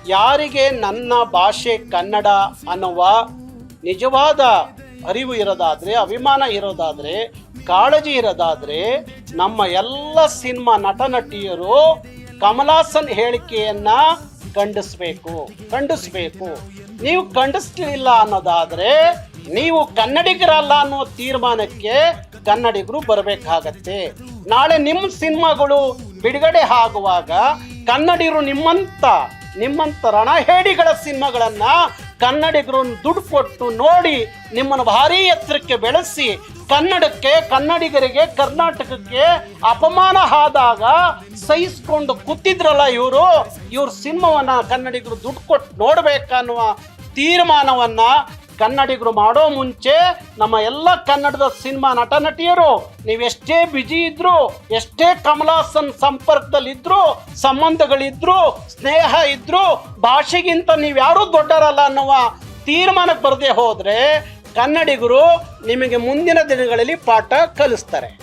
ಯಾರಿಗೆ ನನ್ನ ಭಾಷೆ ಕನ್ನಡ ಅನ್ನುವ ನಿಜವಾದ ಅರಿವು ಇರೋದಾದರೆ, ಅಭಿಮಾನ ಇರೋದಾದರೆ, ಕಾಳಜಿ ಇರೋದಾದರೆ, ನಮ್ಮ ಎಲ್ಲ ಸಿನಿಮಾ ನಟ ನಟಿಯರು ಕಮಲಾಸನ್ ಹೇಳಿಕೆಯನ್ನ ಖಂಡಿಸ್ಬೇಕು. ನೀವು ಖಂಡಿಸ್ಲಿಲ್ಲ ಅನ್ನೋದಾದರೆ ನೀವು ಕನ್ನಡಿಗರಲ್ಲ ಅನ್ನೋ ತೀರ್ಮಾನಕ್ಕೆ ಕನ್ನಡಿಗರು ಬರಬೇಕಾಗತ್ತೆ. ನಾಳೆ ನಿಮ್ಮ ಸಿನಿಮಾಗಳು ಬಿಡುಗಡೆ ಆಗುವಾಗ ಕನ್ನಡಿಗರು ನಿಮ್ಮಂತ ರಣಹೇಡಿಗಳ ಸಿನಿಮಾಗಳನ್ನು ಕನ್ನಡಿಗರು ದುಡ್ಡು ಕೊಟ್ಟು ನೋಡಿ ನಿಮ್ಮನ್ನು ಭಾರೀ ಎತ್ತರಕ್ಕೆ ಬೆಳೆಸಿ ಕನ್ನಡಿಗರಿಗೆ ಕರ್ನಾಟಕಕ್ಕೆ ಅಪಮಾನ ಆದಾಗ ಸಹಿಸ್ಕೊಂಡು ಕೂತಿದ್ರಲ್ಲ ಇವ್ರ ಸಿನಿಮಾವನ್ನ ಕನ್ನಡಿಗರು ದುಡ್ಡು ಕೊಟ್ಟು ನೋಡ್ಬೇಕನ್ನುವ ತೀರ್ಮಾನವನ್ನ ಕನ್ನಡಿಗರು ಮಾಡೋ ಮುಂಚೆ ನಮ್ಮ ಎಲ್ಲ ಕನ್ನಡದ ಸಿನಿಮಾ ನಟ ನಟಿಯರು ನೀವೆಷ್ಟೇ ಬ್ಯುಸಿ ಇದ್ರು, ಎಷ್ಟೇ ಕಮಲಾಸನ್ ಸಂಪರ್ಕದಲ್ಲಿದ್ರು, ಸಂಬಂಧಗಳಿದ್ರು, ಸ್ನೇಹ ಇದ್ರು, ಭಾಷೆಗಿಂತ ನೀವ್ಯಾರೂ ದೊಡ್ಡರಲ್ಲ ಅನ್ನುವ ತೀರ್ಮಾನಕ್ಕೆ ಬರದೆ ಹೋದರೆ ಕನ್ನಡಿಗರು ನಿಮಗೆ ಮುಂದಿನ ದಿನಗಳಲ್ಲಿ ಪಾಠ ಕಲಿಸ್ತಾರೆ.